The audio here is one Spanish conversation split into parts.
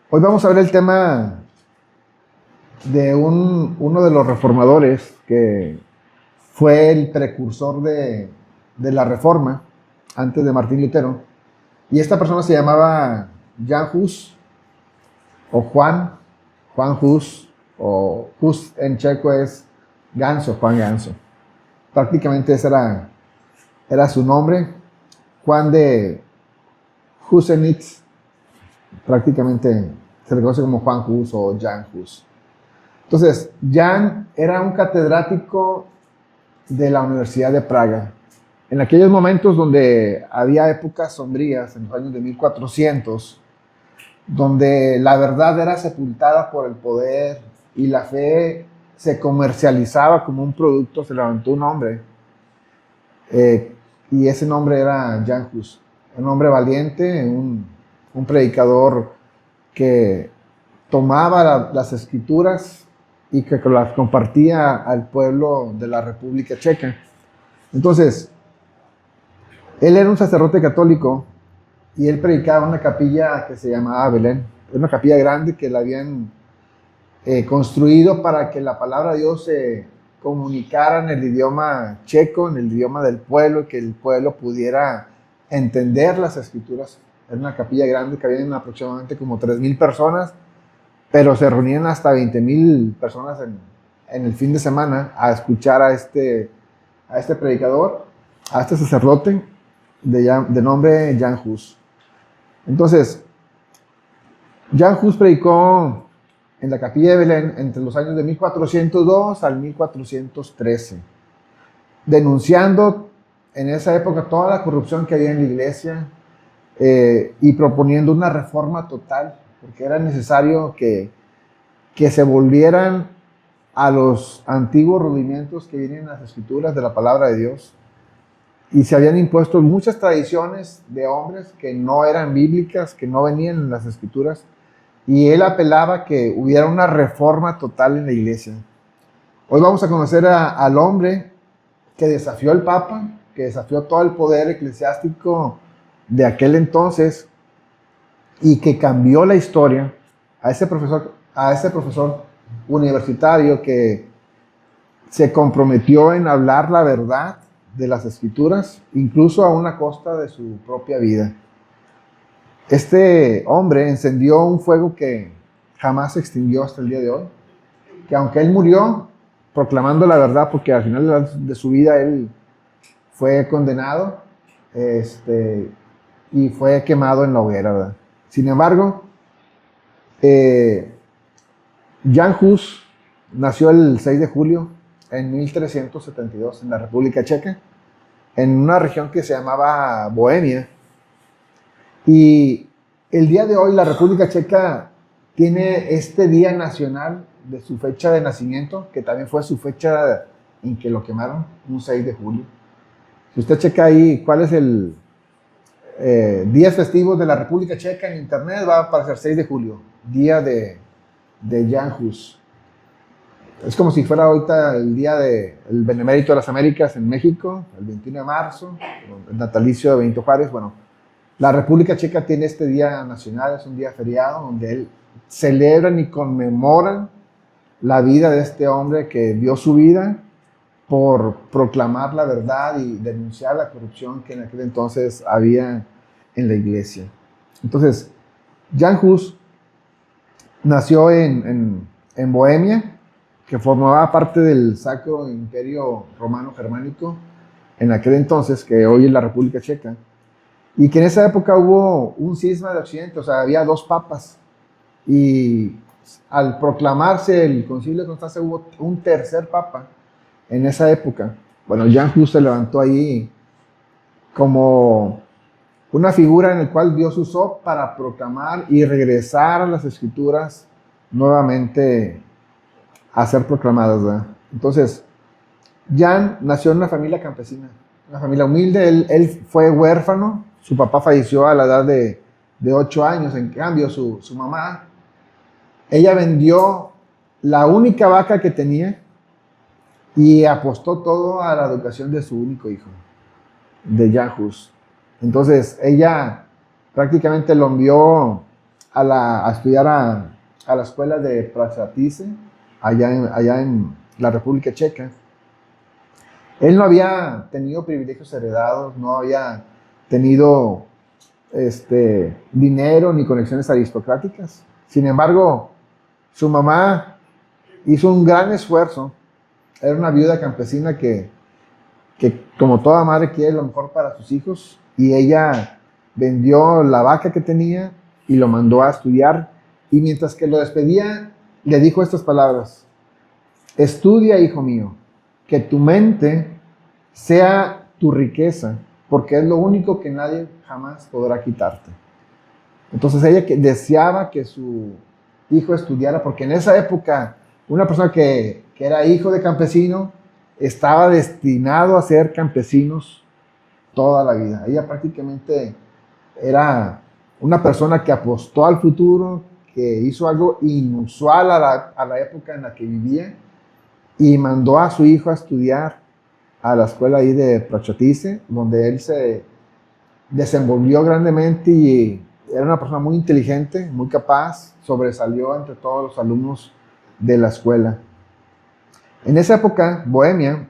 Hoy vamos a ver el tema de uno de los reformadores que fue el precursor de la reforma antes de Martín Lutero. Y esta persona se llamaba Jan Hus o Juan Hus, o Hus en checo es Ganso, Juan Ganso. Prácticamente ese era su nombre. Juan de Husenitz, prácticamente se le conoce como Juan Hus o Jan Hus. Entonces, Jan era un catedrático de la Universidad de Praga. En aquellos momentos donde había épocas sombrías, en los años de 1400, donde la verdad era sepultada por el poder y la fe se comercializaba como un producto, se levantó un hombre, y ese nombre era Jan Hus, un hombre valiente, un predicador que tomaba las escrituras y que las compartía al pueblo de la República Checa. Entonces, él era un sacerdote católico y él predicaba en una capilla que se llamaba Belén. Era una capilla grande que la habían construido para que la palabra de Dios se comunicara en el idioma checo, en el idioma del pueblo, y que el pueblo pudiera entender las escrituras. Era una capilla grande que habían aproximadamente como 3,000 personas, pero se reunían hasta 20,000 personas en el fin de semana a escuchar a este predicador, a este sacerdote de nombre Jan Hus. Entonces, Jan Hus predicó en la capilla de Belén entre los años de 1402 al 1413, denunciando en esa época toda la corrupción que había en la iglesia y proponiendo una reforma total, porque era necesario que se volvieran a los antiguos rudimentos que vienen en las escrituras de la palabra de Dios. Y se habían impuesto muchas tradiciones de hombres que no eran bíblicas, que no venían en las escrituras, y él apelaba que hubiera una reforma total en la iglesia. Hoy vamos a conocer al hombre que desafió al Papa, que desafió todo el poder eclesiástico de aquel entonces y que cambió la historia, a ese profesor universitario que se comprometió en hablar la verdad de las escrituras, incluso a una costa de su propia vida. Este hombre encendió un fuego que jamás se extinguió hasta el día de hoy, que aunque él murió proclamando la verdad, porque al final de su vida él fue condenado y fue quemado en la hoguera, ¿verdad? Sin embargo, Jan Hus nació el 6 de julio en 1372 en la República Checa, en una región que se llamaba Bohemia. Y el día de hoy la República Checa tiene este día nacional de su fecha de nacimiento, que también fue su fecha en que lo quemaron, un 6 de julio. Si usted checa ahí cuál es el días festivos de la República Checa en internet, va a aparecer 6 de julio, día de Jan Hus. Es como si fuera ahorita el día del Benemérito de las Américas en México, el 21 de marzo, el natalicio de Benito Juárez. Bueno, la República Checa tiene este día nacional, es un día feriado donde celebran y conmemoran la vida de este hombre que dio su vida por proclamar la verdad y denunciar la corrupción que en aquel entonces había en la iglesia. Entonces, Jan Hus nació en Bohemia, que formaba parte del Sacro Imperio Romano Germánico en aquel entonces, que hoy es la República Checa, y que en esa época hubo un cisma de Occidente, o sea, había dos papas, y al proclamarse el Concilio de Constanza hubo un tercer papa en esa época. Bueno, Jan Hus se levantó ahí como una figura en la cual Dios usó para proclamar y regresar a las escrituras nuevamente a ser proclamadas, ¿verdad? Entonces, Jan nació en una familia campesina, una familia humilde. Él fue huérfano, su papá falleció a la edad de 8 años. En cambio, su mamá, ella vendió la única vaca que tenía y apostó todo a la educación de su único hijo, de Jan Hus. Entonces, ella prácticamente lo envió a estudiar a la escuela de Prachatice, allá en la República Checa. Él no había tenido privilegios heredados, no había tenido dinero ni conexiones aristocráticas. Sin embargo, su mamá hizo un gran esfuerzo. Era una viuda campesina que como toda madre quiere lo mejor para sus hijos, y ella vendió la vaca que tenía y lo mandó a estudiar, y mientras que lo despedía le dijo estas palabras: estudia, hijo mío, que tu mente sea tu riqueza, porque es lo único que nadie jamás podrá quitarte. Entonces ella deseaba que su hijo estudiara, porque en esa época una persona que era hijo de campesino estaba destinado a ser campesinos toda la vida. Ella prácticamente era una persona que apostó al futuro, que hizo algo inusual a la época en la que vivía, y mandó a su hijo a estudiar a la escuela ahí de Prachatice, donde él se desenvolvió grandemente y era una persona muy inteligente, muy capaz, sobresalió entre todos los alumnos de la escuela. En esa época, Bohemia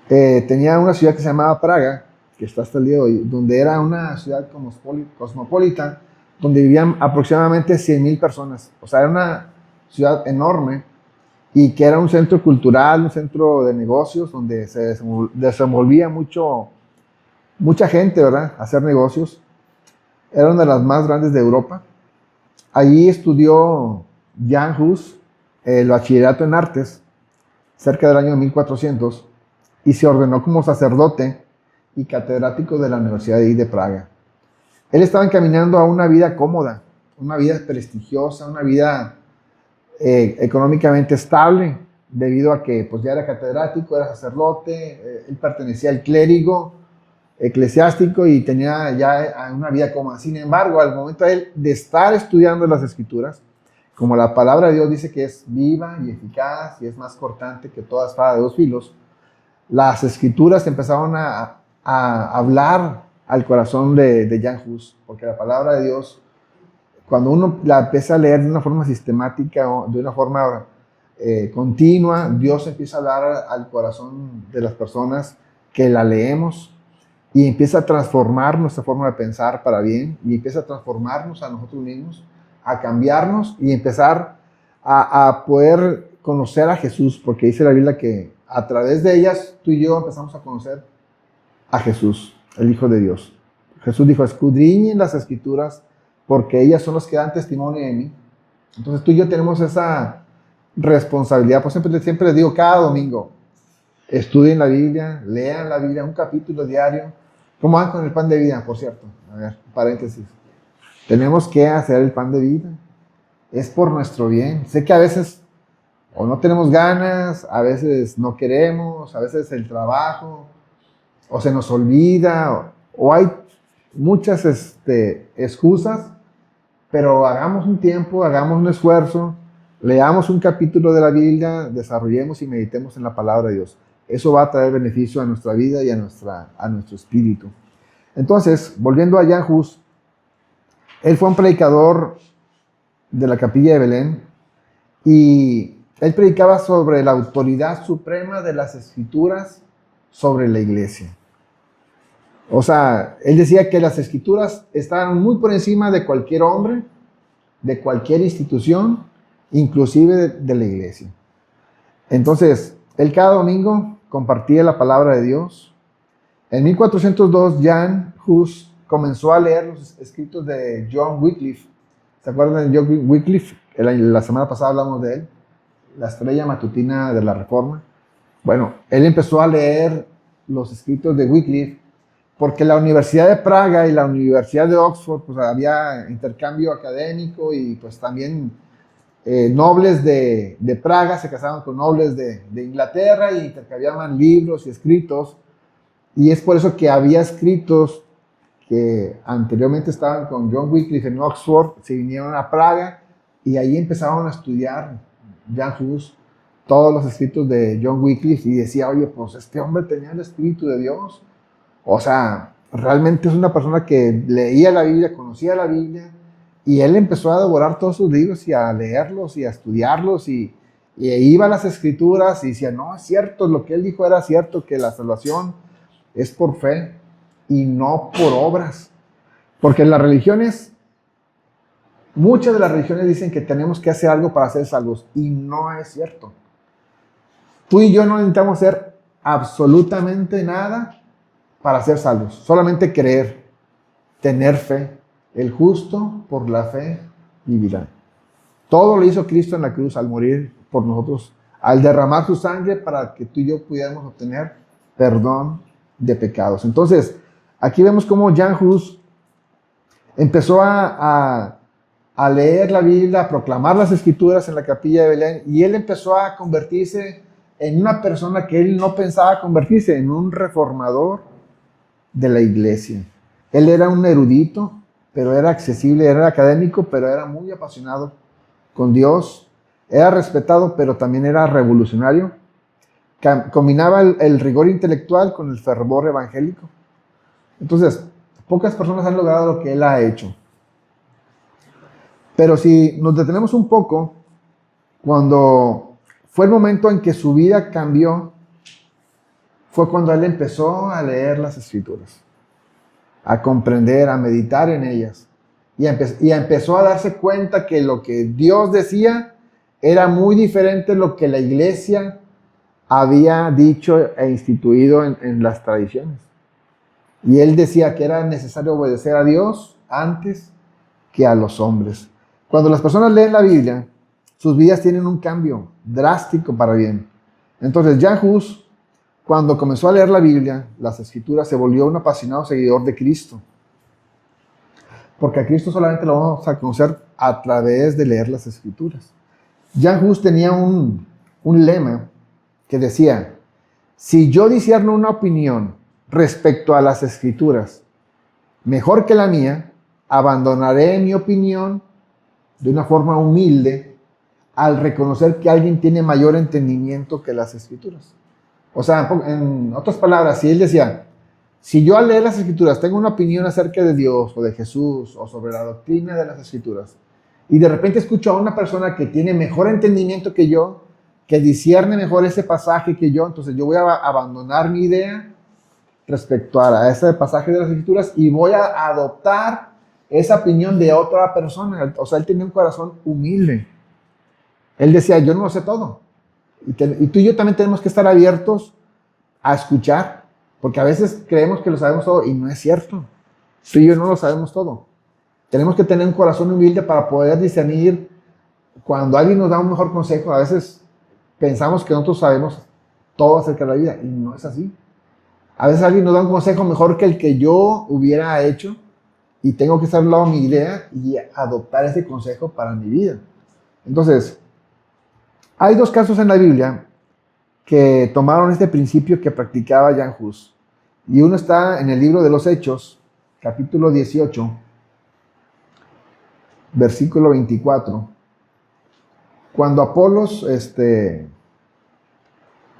tenía una ciudad que se llamaba Praga, que está hasta el día de hoy, donde era una ciudad cosmopolita, donde vivían aproximadamente 100,000 personas. O sea, era una ciudad enorme, y que era un centro cultural, un centro de negocios, donde se desenvolvía mucha gente, ¿verdad?, a hacer negocios. Era una de las más grandes de Europa. Allí estudió Jan Hus el bachillerato en artes, cerca del año 1400, y se ordenó como sacerdote y catedrático de la Universidad de Praga. Él estaba encaminando a una vida cómoda, una vida prestigiosa, una vida económicamente estable, debido a que pues, ya era catedrático, era sacerdote, él pertenecía al clérigo eclesiástico y tenía ya una vida cómoda. Sin embargo, al momento de estar estudiando las Escrituras, como la palabra de Dios dice que es viva y eficaz y es más cortante que toda espada de dos filos, las Escrituras empezaron a hablar al corazón de Jan Hus, porque la palabra de Dios, cuando uno la empieza a leer de una forma sistemática o de una forma continua, Dios empieza a hablar al corazón de las personas que la leemos, y empieza a transformar nuestra forma de pensar para bien, y empieza a transformarnos a nosotros mismos, a cambiarnos y empezar a poder conocer a Jesús, porque dice la Biblia que a través de ellas tú y yo empezamos a conocer a Jesús, el Hijo de Dios. Jesús dijo: escudriñen las Escrituras, porque ellas son las que dan testimonio de mí. Entonces tú y yo tenemos esa responsabilidad. Pues siempre les digo, cada domingo, estudien la Biblia, lean la Biblia, un capítulo diario. ¿Cómo van con el pan de vida, por cierto? A ver, paréntesis. Tenemos que hacer el pan de vida. Es por nuestro bien. Sé que a veces o no tenemos ganas, a veces no queremos, a veces el trabajo, o se nos olvida, o hay muchas excusas, pero hagamos un tiempo, hagamos un esfuerzo, leamos un capítulo de la Biblia, desarrollemos y meditemos en la palabra de Dios. Eso va a traer beneficio a nuestra vida y a nuestro espíritu. Entonces, volviendo a Jan Hus, él fue un predicador de la capilla de Belén, y él predicaba sobre la autoridad suprema de las Escrituras sobre la iglesia. O sea, él decía que las Escrituras estaban muy por encima de cualquier hombre, de cualquier institución, inclusive de la iglesia. Entonces, él cada domingo compartía la palabra de Dios. En 1402, Jan Hus comenzó a leer los escritos de John Wycliffe. ¿Se acuerdan de John Wycliffe? La semana pasada hablamos de él, la estrella matutina de la Reforma. Bueno, él empezó a leer los escritos de Wycliffe, porque la Universidad de Praga y la Universidad de Oxford, pues había intercambio académico, y pues también nobles de Praga se casaban con nobles de Inglaterra y intercambiaban libros y escritos, y es por eso que había escritos que anteriormente estaban con John Wycliffe en Oxford, se vinieron a Praga y ahí empezaron a estudiar Jan Hus todos los escritos de John Wycliffe, y decía: oye, pues este hombre tenía el Espíritu de Dios. O sea, realmente es una persona que leía la Biblia, conocía la Biblia, Y él empezó a devorar todos sus libros y a leerlos y a estudiarlos y iba a las escrituras y decía, no, es cierto, lo que él dijo era cierto, que la salvación es por fe y no por obras. Porque las religiones, muchas de las religiones dicen que tenemos que hacer algo para ser salvos y no es cierto. Tú y yo no necesitamos hacer absolutamente nada para ser salvos, solamente creer, tener fe. El justo por la fe vivirá. Todo lo hizo Cristo en la cruz al morir por nosotros, al derramar su sangre para que tú y yo pudiéramos obtener perdón de pecados. Entonces, aquí vemos cómo Jan Hus empezó a leer la Biblia, a proclamar las escrituras en la capilla de Belén, y él empezó a convertirse en una persona que él no pensaba convertirse, en un reformador de la iglesia. Él era un erudito, pero era accesible, era académico, pero era muy apasionado con Dios, era respetado, pero también era revolucionario. Combinaba el rigor intelectual con el fervor evangélico. Entonces, pocas personas han logrado lo que él ha hecho. Pero si nos detenemos un poco, cuando fue el momento en que su vida cambió, fue cuando él empezó a leer las escrituras, a comprender, a meditar en ellas. Y empezó a darse cuenta que lo que Dios decía era muy diferente de lo que la iglesia había dicho e instituido en las tradiciones. Y él decía que era necesario obedecer a Dios antes que a los hombres. Cuando las personas leen la Biblia, sus vidas tienen un cambio drástico para bien. Entonces, Jan Hus, cuando comenzó a leer la Biblia, las Escrituras, se volvió un apasionado seguidor de Cristo. Porque a Cristo solamente lo vamos a conocer a través de leer las Escrituras. Jan Hus tenía un lema que decía, si yo discierno una opinión respecto a las Escrituras mejor que la mía, abandonaré mi opinión de una forma humilde al reconocer que alguien tiene mayor entendimiento que las Escrituras. O sea, en otras palabras, si él decía, si yo al leer las Escrituras tengo una opinión acerca de Dios o de Jesús o sobre la doctrina de las Escrituras, y de repente escucho a una persona que tiene mejor entendimiento que yo, que discierne mejor ese pasaje que yo, entonces yo voy a abandonar mi idea respecto a ese pasaje de las Escrituras y voy a adoptar esa opinión de otra persona. O sea, él tenía un corazón humilde. Él decía, yo no lo sé todo. Y tú y yo también tenemos que estar abiertos a escuchar, porque a veces creemos que lo sabemos todo y no es cierto. Tú y yo no lo sabemos todo. Tenemos que tener un corazón humilde para poder discernir cuando alguien nos da un mejor consejo. A veces pensamos que nosotros sabemos todo acerca de la vida y no es así. A veces alguien nos da un consejo mejor que el que yo hubiera hecho y tengo que estar al lado de mi idea y adoptar ese consejo para mi vida. Entonces, hay dos casos en la Biblia que tomaron este principio que practicaba Jan Hus. Y uno está en el libro de los Hechos, capítulo 18, versículo 24. Cuando Apolos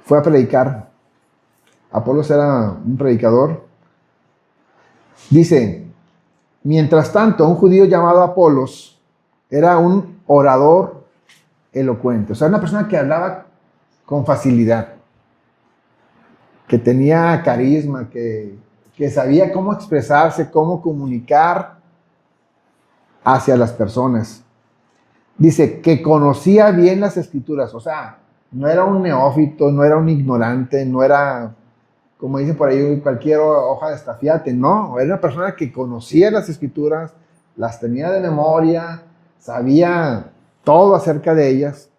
fue a predicar, Apolos era un predicador, dice, mientras tanto, un judío llamado Apolos era un orador elocuente, o sea, una persona que hablaba con facilidad, que tenía carisma, que sabía cómo expresarse, cómo comunicar hacia las personas. Dice que conocía bien las Escrituras, o sea, no era un neófito, no era un ignorante, no era, como dicen por ahí, cualquier hoja de estafiate, no, era una persona que conocía las Escrituras, las tenía de memoria, sabía todo acerca de ellas.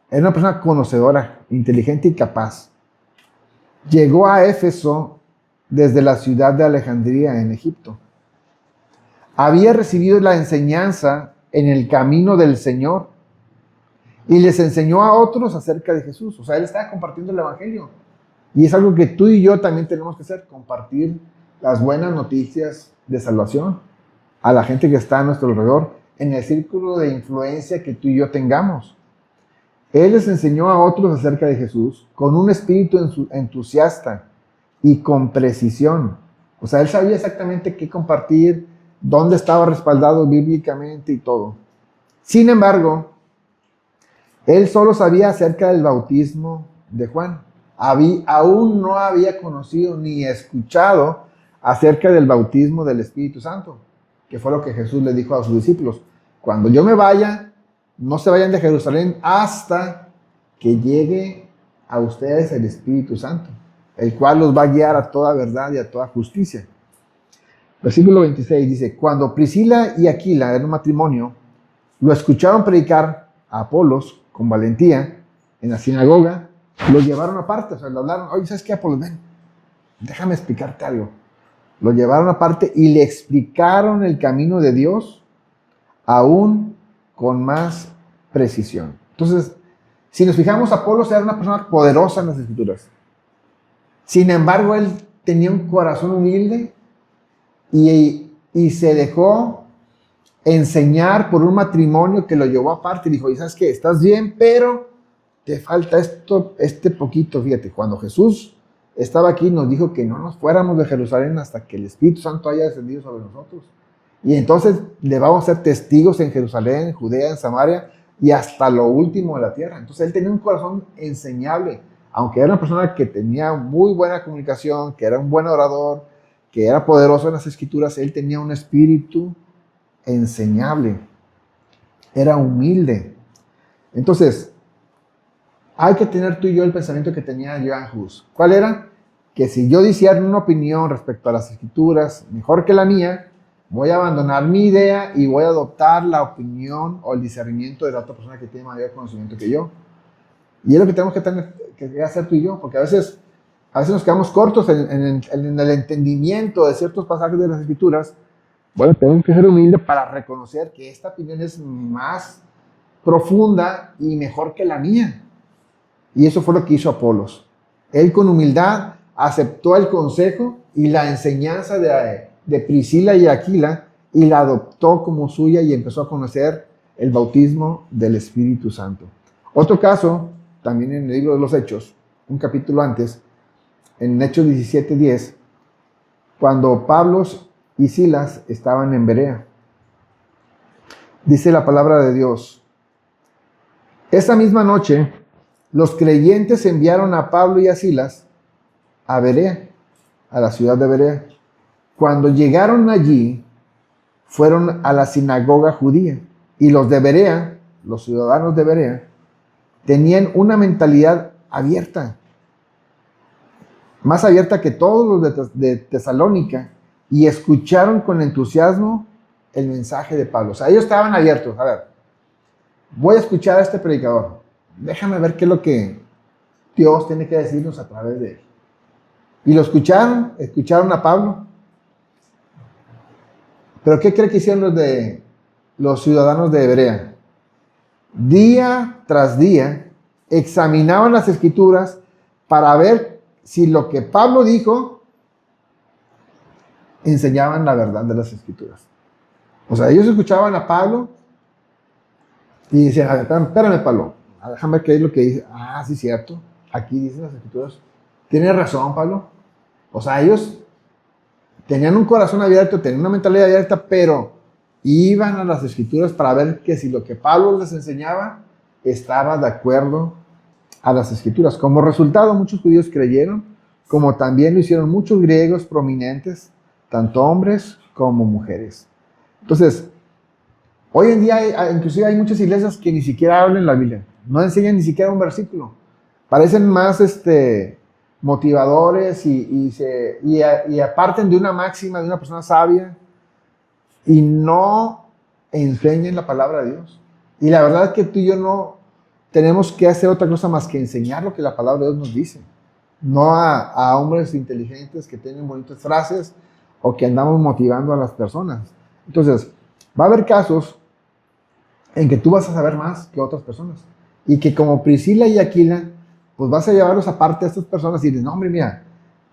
Era una persona conocedora, inteligente y capaz. Llegó a Éfeso desde la ciudad de Alejandría en Egipto. Había recibido la enseñanza en el camino del Señor y les enseñó a otros acerca de Jesús. O sea, él estaba compartiendo el Evangelio. Y es algo que tú y yo también tenemos que hacer, compartir las buenas noticias de salvación a la gente que está a nuestro alrededor, en el círculo de influencia que tú y yo tengamos. Él les enseñó a otros acerca de Jesús con un espíritu entusiasta y con precisión. O sea, él sabía exactamente qué compartir, dónde estaba respaldado bíblicamente y todo. Sin embargo, él solo sabía acerca del bautismo de Juan. Aún no había conocido ni escuchado acerca del bautismo del Espíritu Santo, que fue lo que Jesús le dijo a sus discípulos. Cuando yo me vaya, no se vayan de Jerusalén hasta que llegue a ustedes el Espíritu Santo, el cual los va a guiar a toda verdad y a toda justicia. Versículo 26 dice, cuando Priscila y Aquila eran un matrimonio, lo escucharon predicar a Apolos con valentía en la sinagoga, lo llevaron aparte, o sea, le hablaron, oye, ¿sabes qué, Apolos? Ven, déjame explicarte algo. Lo llevaron aparte y le explicaron el camino de Dios aún con más precisión. Entonces, si nos fijamos, Apolos era una persona poderosa en las Escrituras. Sin embargo, él tenía un corazón humilde y se dejó enseñar por un matrimonio que lo llevó aparte y dijo, ¿y sabes qué? Estás bien, pero te falta este poquito. Fíjate, cuando Jesús estaba aquí nos dijo que no nos fuéramos de Jerusalén hasta que el Espíritu Santo haya descendido sobre nosotros. Y entonces le vamos a ser testigos en Jerusalén, en Judea, en Samaria y hasta lo último de la tierra. Entonces él tenía un corazón enseñable, aunque era una persona que tenía muy buena comunicación, que era un buen orador, que era poderoso en las Escrituras, él tenía un espíritu enseñable, era humilde. Entonces, hay que tener tú y yo el pensamiento que tenía Johann Hus. ¿Cuál era? Que si yo diciera una opinión respecto a las Escrituras mejor que la mía, voy a abandonar mi idea y voy a adoptar la opinión o el discernimiento de la otra persona que tiene mayor conocimiento que yo. Y es lo que tenemos que hacer tú y yo, porque a veces nos quedamos cortos en el entendimiento de ciertos pasajes de las Escrituras. Bueno, tengo que ser humilde para reconocer que esta opinión es más profunda y mejor que la mía. Y eso fue lo que hizo Apolos. Él con humildad aceptó el consejo y la enseñanza de Priscila y Aquila y la adoptó como suya y empezó a conocer el bautismo del Espíritu Santo. Otro caso, también en el libro de los Hechos, un capítulo antes, en Hechos 17:10, cuando Pablo y Silas estaban en Berea. Dice la palabra de Dios, esa misma noche los creyentes enviaron a Pablo y a Silas a Berea, a la ciudad de Berea. Cuando llegaron allí, fueron a la sinagoga judía y los de Berea, los ciudadanos de Berea, tenían una mentalidad abierta, más abierta que todos los de Tesalónica, y escucharon con entusiasmo el mensaje de Pablo. O sea, ellos estaban abiertos. A ver, voy a escuchar a este predicador. Déjame ver qué es lo que Dios tiene que decirnos a través de él. Y lo escucharon a Pablo. Pero ¿qué cree que hicieron los ciudadanos de Berea? Día tras día examinaban las Escrituras para ver si lo que Pablo dijo enseñaban la verdad de las Escrituras. O sea, ellos escuchaban a Pablo y decían, a ver, espérame Pablo, déjame ver qué es lo que dice. Ah, sí, cierto, aquí dicen las Escrituras. Tienes razón, Pablo. O sea, ellos tenían un corazón abierto, tenían una mentalidad abierta, pero iban a las Escrituras para ver que si lo que Pablo les enseñaba estaba de acuerdo a las Escrituras. Como resultado, muchos judíos creyeron, como también lo hicieron muchos griegos prominentes, tanto hombres como mujeres. Entonces, hoy en día inclusive hay muchas iglesias que ni siquiera hablan la Biblia, no enseñan ni siquiera un versículo. Parecen más motivadores y aparten de una máxima de una persona sabia y no enseñan la palabra de Dios. Y la verdad es que tú y yo no tenemos que hacer otra cosa más que enseñar lo que la palabra de Dios nos dice. No a hombres inteligentes que tienen bonitas frases o que andamos motivando a las personas. Entonces, va a haber casos en que tú vas a saber más que otras personas. Y que como Priscila y Aquila, pues vas a llevarlos aparte a estas personas y dices, no, hombre, mira,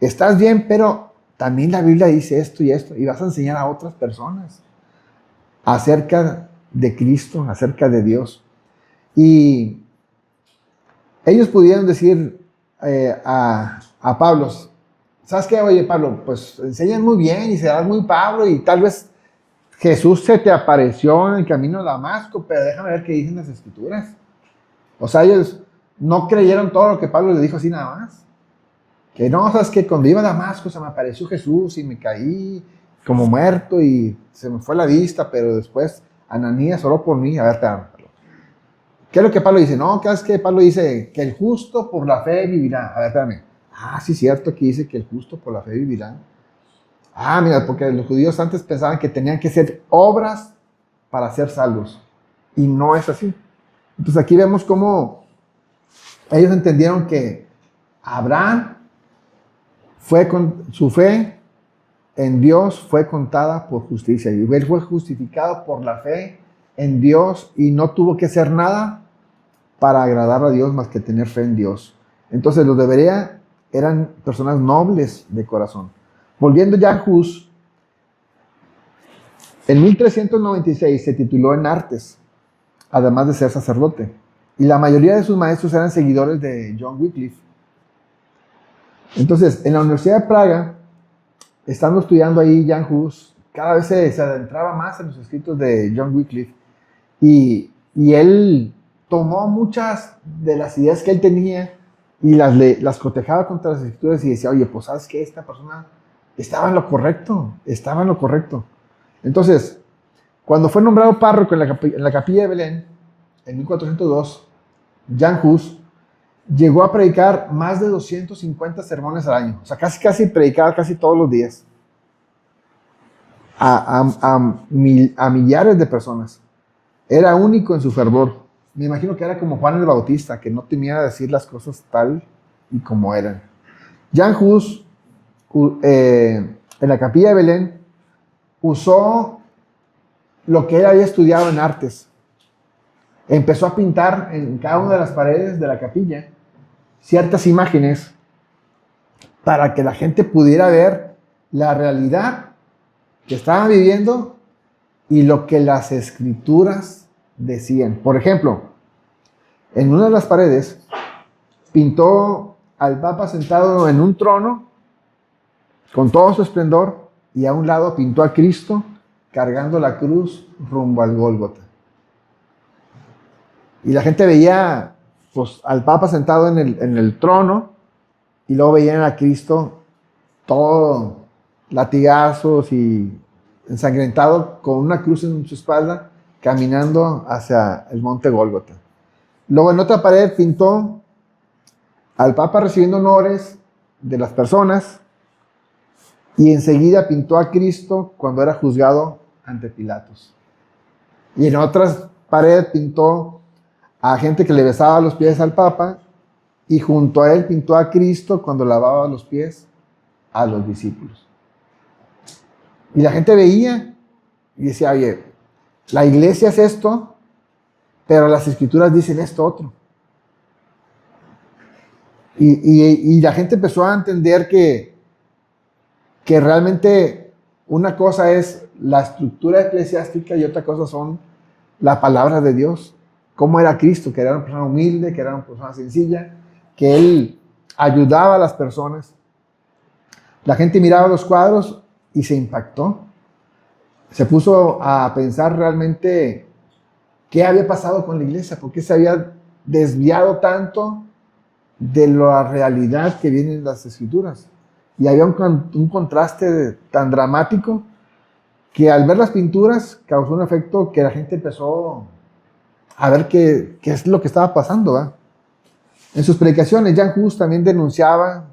estás bien, pero también la Biblia dice esto y esto. Y vas a enseñar a otras personas acerca de Cristo, acerca de Dios. Y ellos pudieron decir a Pablo, ¿sabes qué? Oye, Pablo, pues enseñan muy bien y serás muy Pablo y tal vez Jesús se te apareció en el camino de Damasco, pero déjame ver qué dicen las escrituras. O sea, ellos no creyeron todo lo que Pablo le dijo así nada más. Que no, sabes que cuando iba a Damasco se me apareció Jesús y me caí como muerto y se me fue la vista, pero después Ananías oró por mí. A ver, ¿qué es lo que Pablo dice? No, ¿qué es que Pablo dice? Que el justo por la fe vivirá. A ver, espérame. Ah, sí, cierto que dice que el justo por la fe vivirá. Ah, mira, porque los judíos antes pensaban que tenían que hacer obras para ser salvos. Y no es así. Entonces aquí vemos cómo ellos entendieron que Abraham fue con su fe en Dios fue contada por justicia. Y él fue justificado por la fe en Dios y no tuvo que hacer nada para agradar a Dios más que tener fe en Dios. Entonces los de Berea eran personas nobles de corazón. Volviendo ya a Hus, en 1396 se tituló en artes, además de ser sacerdote. Y la mayoría de sus maestros eran seguidores de John Wycliffe. Entonces, en la Universidad de Praga, estando estudiando ahí Jan Hus, cada vez se adentraba más en los escritos de John Wycliffe. Y él tomó muchas de las ideas que él tenía y las cotejaba contra las escrituras y decía, oye, pues ¿sabes qué? Esta persona estaba en lo correcto, estaba en lo correcto. Entonces, cuando fue nombrado párroco en la capilla de Belén, en 1402, Jan Hus llegó a predicar más de 250 sermones al año. O sea, casi predicaba casi todos los días. A millares de personas. Era único en su fervor. Me imagino que era como Juan el Bautista, que no temía decir las cosas tal y como eran. Jan Hus, en la capilla de Belén, usó lo que él había estudiado en artes. Empezó a pintar en cada una de las paredes de la capilla ciertas imágenes para que la gente pudiera ver la realidad que estaban viviendo y lo que las escrituras decían. Por ejemplo, en una de las paredes pintó al Papa sentado en un trono con todo su esplendor y a un lado pintó a Cristo cargando la cruz rumbo al Gólgota. Y la gente veía pues, al Papa sentado en el trono y luego veían a Cristo todo latigazos y ensangrentado con una cruz en su espalda caminando hacia el monte Gólgota. Luego en otra pared pintó al Papa recibiendo honores de las personas y enseguida pintó a Cristo cuando era juzgado ante Pilatos. Y en otras paredes pintó a gente que le besaba los pies al Papa y junto a él pintó a Cristo cuando lavaba los pies a los discípulos. Y la gente veía y decía, oye, la iglesia es esto, pero las escrituras dicen esto otro. Y la gente empezó a entender que realmente una cosa es la estructura eclesiástica y otra cosa son la palabra de Dios. Cómo era Cristo, que era una persona humilde, que era una persona sencilla, que Él ayudaba a las personas. La gente miraba los cuadros y se impactó. Se puso a pensar realmente qué había pasado con la iglesia, por qué se había desviado tanto de la realidad que viene en las escrituras. Y había un contraste tan dramático que al ver las pinturas causó un efecto que la gente empezó a ver qué es lo que estaba pasando, ¿va? En sus predicaciones, Jan Hus también denunciaba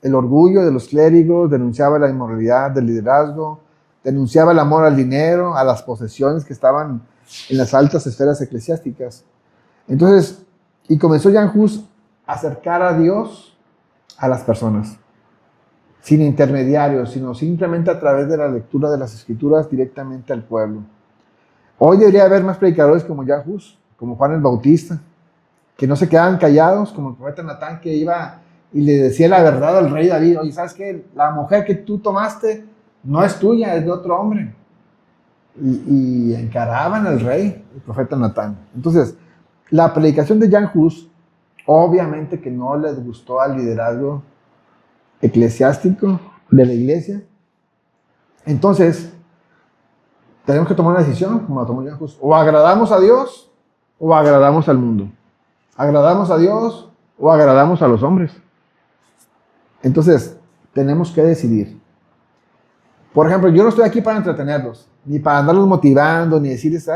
el orgullo de los clérigos, denunciaba la inmoralidad del liderazgo, denunciaba el amor al dinero, a las posesiones que estaban en las altas esferas eclesiásticas. Entonces, y comenzó Jan Hus a acercar a Dios a las personas, sin intermediarios, sino simplemente a través de la lectura de las escrituras directamente al pueblo. Hoy debería haber más predicadores como Jan Hus, como Juan el Bautista, que no se quedaban callados, como el profeta Natán, que iba y le decía la verdad al rey David. Oye, ¿sabes qué? La mujer que tú tomaste no es tuya, es de otro hombre. Y encaraban al rey, el profeta Natán. Entonces, la predicación de Jan Hus, obviamente que no les gustó al liderazgo eclesiástico de la iglesia. Entonces, tenemos que tomar una decisión, como la tomó Jan Hus. O agradamos a Dios o agradamos al mundo. ¿Agradamos a Dios o agradamos a los hombres? Entonces, tenemos que decidir. Por ejemplo, yo no estoy aquí para entretenerlos, ni para andarlos motivando, ni decirles,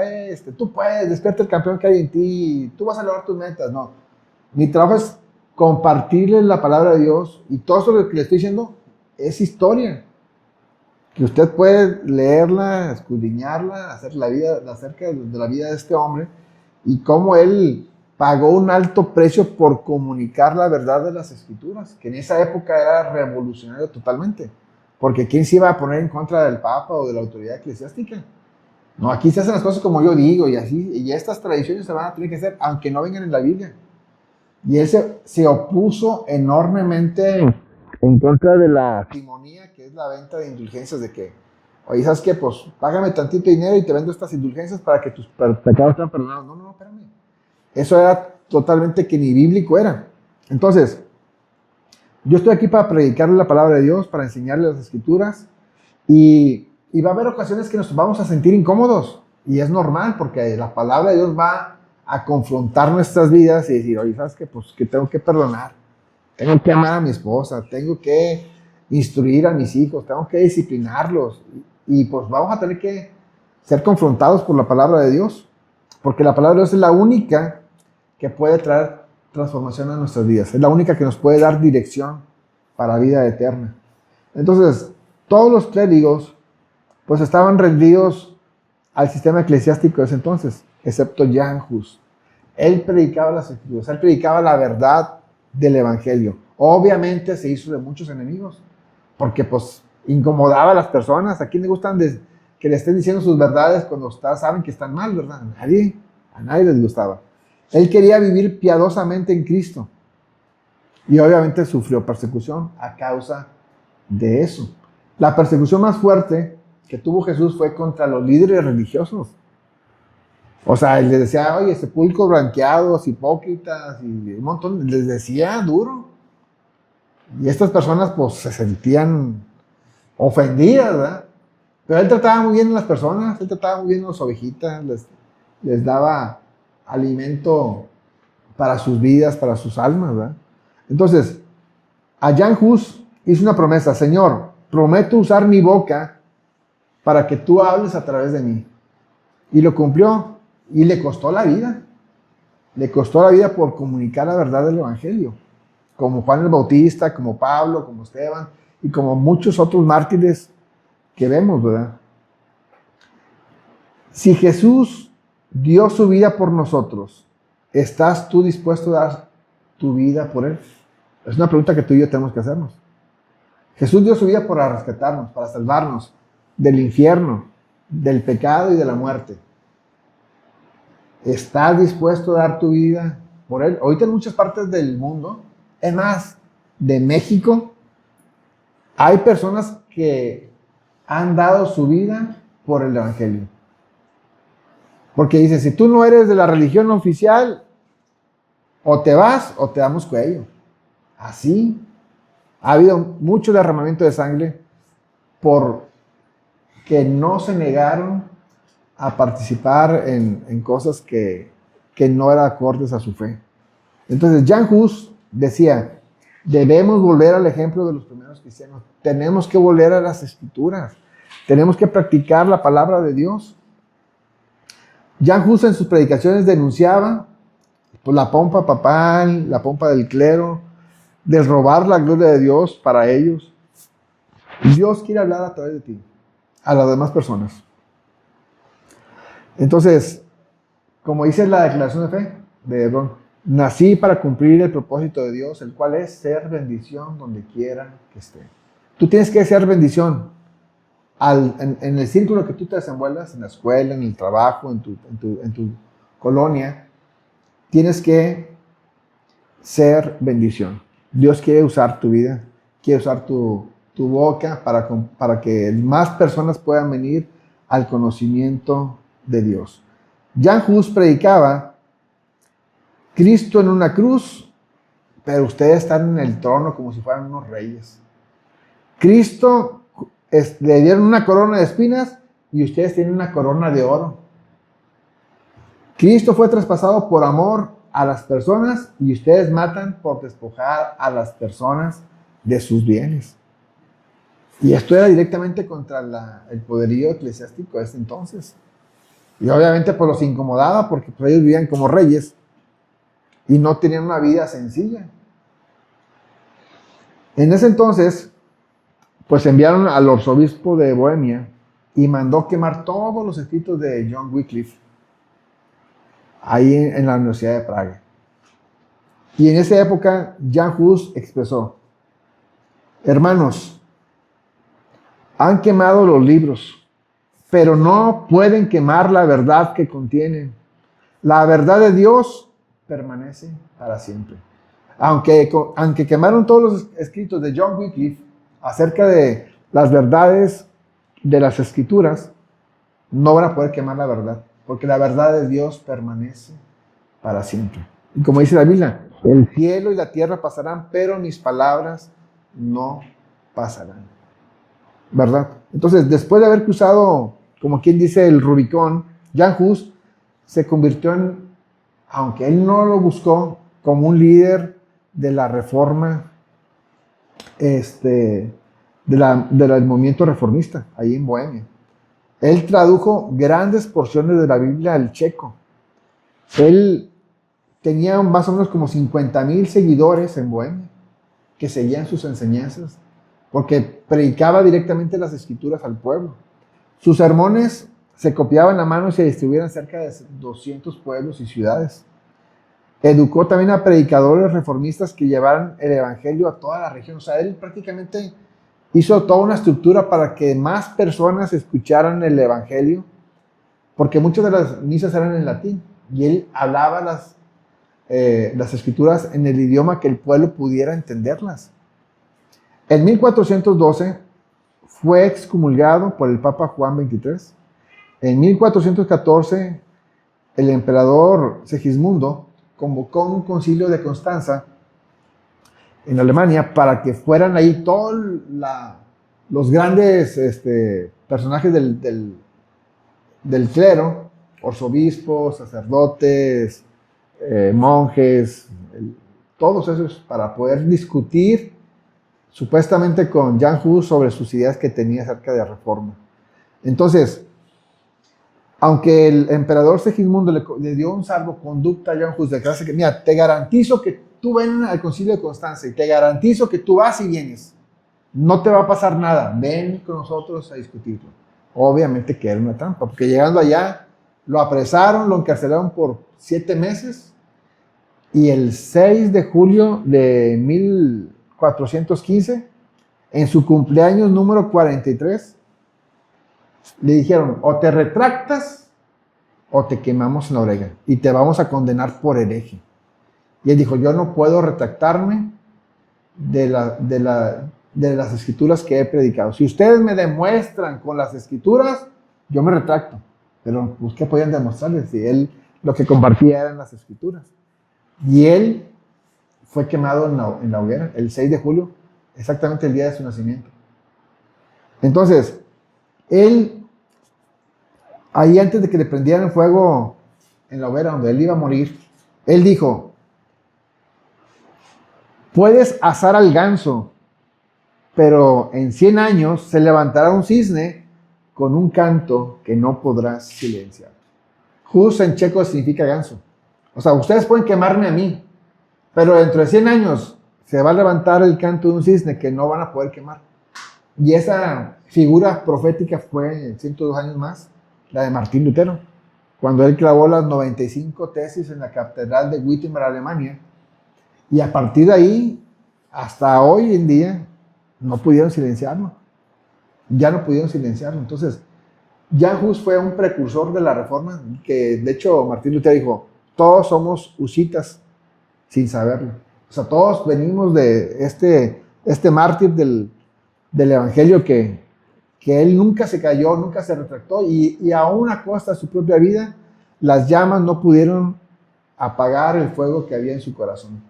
tú puedes, despierta el campeón que hay en ti, tú vas a lograr tus metas. No. Mi trabajo es compartirles la palabra de Dios, y todo eso que le estoy diciendo es historia. Que usted puede leerla, escudriñarla, hacer la vida, acerca de la vida de este hombre, y cómo él pagó un alto precio por comunicar la verdad de las Escrituras, que en esa época era revolucionario totalmente. Porque ¿quién se iba a poner en contra del Papa o de la autoridad eclesiástica? No, aquí se hacen las cosas como yo digo, y así, y estas tradiciones se van a tener que hacer, aunque no vengan en la Biblia. Y él se opuso enormemente en contra de la simonía, que es la venta de indulgencias, de que, oye, ¿sabes qué? Pues págame tantito dinero y te vendo estas indulgencias para que tus pecados sean perdonados. No, espérame. Eso era totalmente que ni bíblico era. Entonces, yo estoy aquí para predicarle la palabra de Dios, para enseñarle las Escrituras, y va a haber ocasiones que nos vamos a sentir incómodos, y es normal, porque la palabra de Dios va a confrontar nuestras vidas y decir, oye, ¿sabes qué? Pues que tengo que perdonar, tengo que amar a mi esposa, tengo que instruir a mis hijos, tengo que disciplinarlos, y pues vamos a tener que ser confrontados por la palabra de Dios, porque la palabra de Dios es la única que puede traer transformación a nuestras vidas. Es la única que nos puede dar dirección para vida eterna. Entonces, todos los clérigos pues estaban rendidos al sistema eclesiástico de ese entonces, excepto Jan Hus. Él predicaba las Escrituras, él predicaba la verdad del Evangelio. Obviamente se hizo de muchos enemigos, porque pues incomodaba a las personas. ¿A quién le gustan que le estén diciendo sus verdades cuando saben que están mal, verdad? A nadie les gustaba. Él quería vivir piadosamente en Cristo, y obviamente sufrió persecución a causa de eso. La persecución más fuerte que tuvo Jesús fue contra los líderes religiosos. O sea, él les decía, oye, sepulcros blanqueados, hipócritas, y un montón, les decía duro. Y estas personas pues se sentían ofendidas, ¿verdad? Pero él trataba muy bien a las personas, él trataba muy bien a las ovejitas, les daba alimento para sus vidas, para sus almas, ¿verdad? Entonces, a Jan Hus hizo una promesa: Señor, prometo usar mi boca para que tú hables a través de mí. Y lo cumplió, y le costó la vida. Le costó la vida por comunicar la verdad del Evangelio. Como Juan el Bautista, como Pablo, como Esteban, y como muchos otros mártires que vemos, ¿verdad? Si Jesús dio su vida por nosotros, ¿estás tú dispuesto a dar tu vida por Él? Es una pregunta que tú y yo tenemos que hacernos. Jesús dio su vida para rescatarnos, para salvarnos del infierno, del pecado y de la muerte. ¿Estás dispuesto a dar tu vida por Él? Ahorita en muchas partes del mundo, es más, de México, hay personas que han dado su vida por el Evangelio. Porque dice, si tú no eres de la religión oficial, o te vas o te damos cuello. Así ha habido mucho derramamiento de sangre porque no se negaron a participar en cosas que no eran acordes a su fe. Entonces Jan Hus decía, debemos volver al ejemplo de los primeros cristianos, tenemos que volver a las Escrituras, tenemos que practicar la palabra de Dios. Jan Hus en sus predicaciones denunciaba pues, la pompa papal, la pompa del clero, de robar la gloria de Dios para ellos. Dios quiere hablar a través de ti, a las demás personas. Entonces, como dice la declaración de fe de Hebrón, nací para cumplir el propósito de Dios, el cual es ser bendición donde quiera que esté. Tú tienes que ser bendición en el círculo que tú te desenvuelvas, en la escuela, en el trabajo, en tu colonia. Tienes que ser bendición. Dios quiere usar tu vida, quiere usar tu boca para que más personas puedan venir al conocimiento de Dios. Jan Hus predicaba Cristo en una cruz, pero ustedes están en el trono como si fueran unos reyes. Cristo le dieron una corona de espinas y ustedes tienen una corona de oro. Cristo fue traspasado por amor a las personas y ustedes matan por despojar a las personas de sus bienes. Y esto era directamente contra el poderío eclesiástico de ese entonces. Y obviamente pues los incomodaba porque pues, ellos vivían como reyes y no tenían una vida sencilla. En ese entonces, pues enviaron al arzobispo de Bohemia y mandó quemar todos los escritos de John Wycliffe ahí en la Universidad de Praga. Y en esa época, Jan Hus expresó: hermanos, han quemado los libros, pero no pueden quemar la verdad que contienen. La verdad de Dios permanece para siempre. Aunque quemaron todos los escritos de John Wycliffe acerca de las verdades de las escrituras, no van a poder quemar la verdad, porque la verdad de Dios permanece para siempre. Y como dice la Biblia, el cielo y la tierra pasarán, pero mis palabras no pasarán. ¿Verdad? Entonces, después de haber cruzado, como quien dice, el Rubicón, Jan Hus se convirtió en, aunque él no lo buscó, como un líder de la reforma, del movimiento reformista, ahí en Bohemia. Él tradujo grandes porciones de la Biblia al checo. Él tenía más o menos como 50,000 seguidores en Bohemia que seguían sus enseñanzas porque predicaba directamente las escrituras al pueblo. Sus sermones se copiaban a mano y se distribuían en cerca de 200 pueblos y ciudades. Educó también a predicadores reformistas que llevaran el evangelio a toda la región. O sea, él prácticamente hizo toda una estructura para que más personas escucharan el evangelio, porque muchas de las misas eran en latín y él hablaba las escrituras en el idioma que el pueblo pudiera entenderlas. En 1412 fue excomulgado por el Papa Juan XXIII. En 1414 el emperador Segismundo convocó un concilio de Constanza en Alemania para que fueran ahí todos los grandes personajes del clero, arzobispos, sacerdotes, monjes, todos esos, para poder discutir supuestamente con Jan Hus sobre sus ideas que tenía acerca de reforma. Entonces, aunque el emperador Segismundo le dio un salvoconducto a Jan Hus de clase que, mira, te garantizo que tú ven al concilio de Constanza y te garantizo que tú vas y vienes, no te va a pasar nada, ven con nosotros a discutirlo. Obviamente que era una trampa, porque llegando allá lo apresaron, lo encarcelaron por 7 meses y el 6 de julio de 1415, en su cumpleaños número 43, le dijeron: o te retractas o te quemamos en la hoguera y te vamos a condenar por hereje. Y él dijo: yo no puedo retractarme de las escrituras que he predicado. Si ustedes me demuestran con las escrituras, yo me retracto. Pero pues, ¿qué podían demostrarles si él lo que compartía eran las escrituras? Y él fue quemado en la hoguera el 6 de julio, exactamente el día de su nacimiento. Entonces, él, ahí antes de que le prendieran fuego en la hoguera donde él iba a morir, él dijo: puedes asar al ganso, pero en 100 años se levantará un cisne con un canto que no podrás silenciar. Hus en checo significa ganso. O sea, ustedes pueden quemarme a mí, pero dentro de 100 años se va a levantar el canto de un cisne que no van a poder quemar. Y esa figura profética fue 102 años más, la de Martín Lutero, cuando él clavó las 95 tesis en la catedral de Wittenberg, Alemania. Y a partir de ahí, hasta hoy en día, no pudieron silenciarlo. Ya no pudieron silenciarlo. Entonces, Jan Hus fue un precursor de la reforma, que de hecho Martín Lutero dijo: todos somos husitas sin saberlo. O sea, todos venimos de este mártir del evangelio que él nunca se cayó, nunca se retractó, y aún a costa de su propia vida, las llamas no pudieron apagar el fuego que había en su corazón.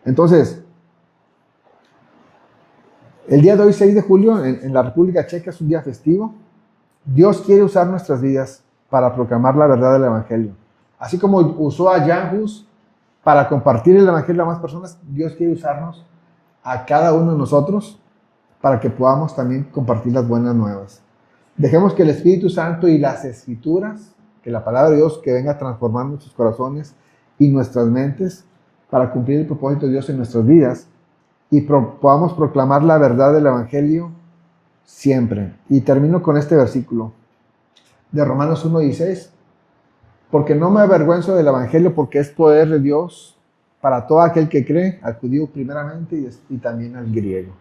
Entonces, el día de hoy, 6 de julio, en la República Checa, es un día festivo. Dios quiere usar nuestras vidas para proclamar la verdad del Evangelio. Así como usó a Jan Hus para compartir el Evangelio a más personas, Dios quiere usarnos a cada uno de nosotros para que podamos también compartir las buenas nuevas. Dejemos que el Espíritu Santo y las Escrituras, que la palabra de Dios, que venga a transformar nuestros corazones y nuestras mentes para cumplir el propósito de Dios en nuestras vidas y podamos proclamar la verdad del Evangelio siempre. Y termino con este versículo de Romanos 1:16. Porque no me avergüenzo del Evangelio, porque es poder de Dios para todo aquel que cree, al judío primeramente y también al griego.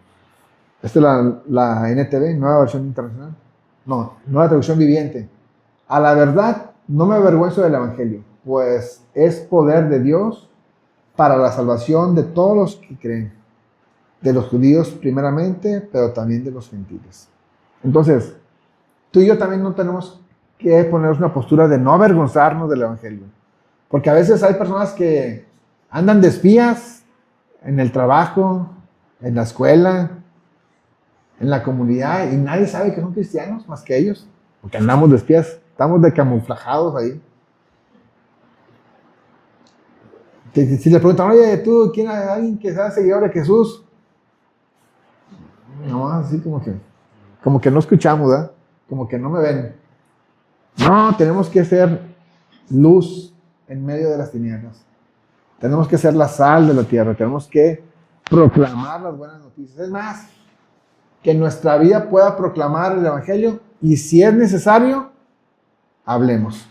Esta es la NTV, Nueva Versión Internacional. No, Nueva Traducción Viviente. A la verdad, no me avergüenzo del Evangelio, pues es poder de Dios para la salvación de todos los que creen, de los judíos primeramente, pero también de los gentiles. Entonces, tú y yo también no tenemos que ponernos una postura de no avergonzarnos del Evangelio. Porque a veces hay personas que andan de espías en el trabajo, en la escuela, en la comunidad, y nadie sabe que son cristianos más que ellos, porque andamos de espías, estamos de camuflajados ahí. Si le preguntan, oye, ¿tú quién hay alguien que sea seguidor de Jesús? No, así como que no escuchamos, ¿verdad? Como que no me ven. No, tenemos que ser luz en medio de las tinieblas. Tenemos que ser la sal de la tierra. Tenemos que proclamar las buenas noticias. Es más, que nuestra vida pueda proclamar el Evangelio y si es necesario, hablemos.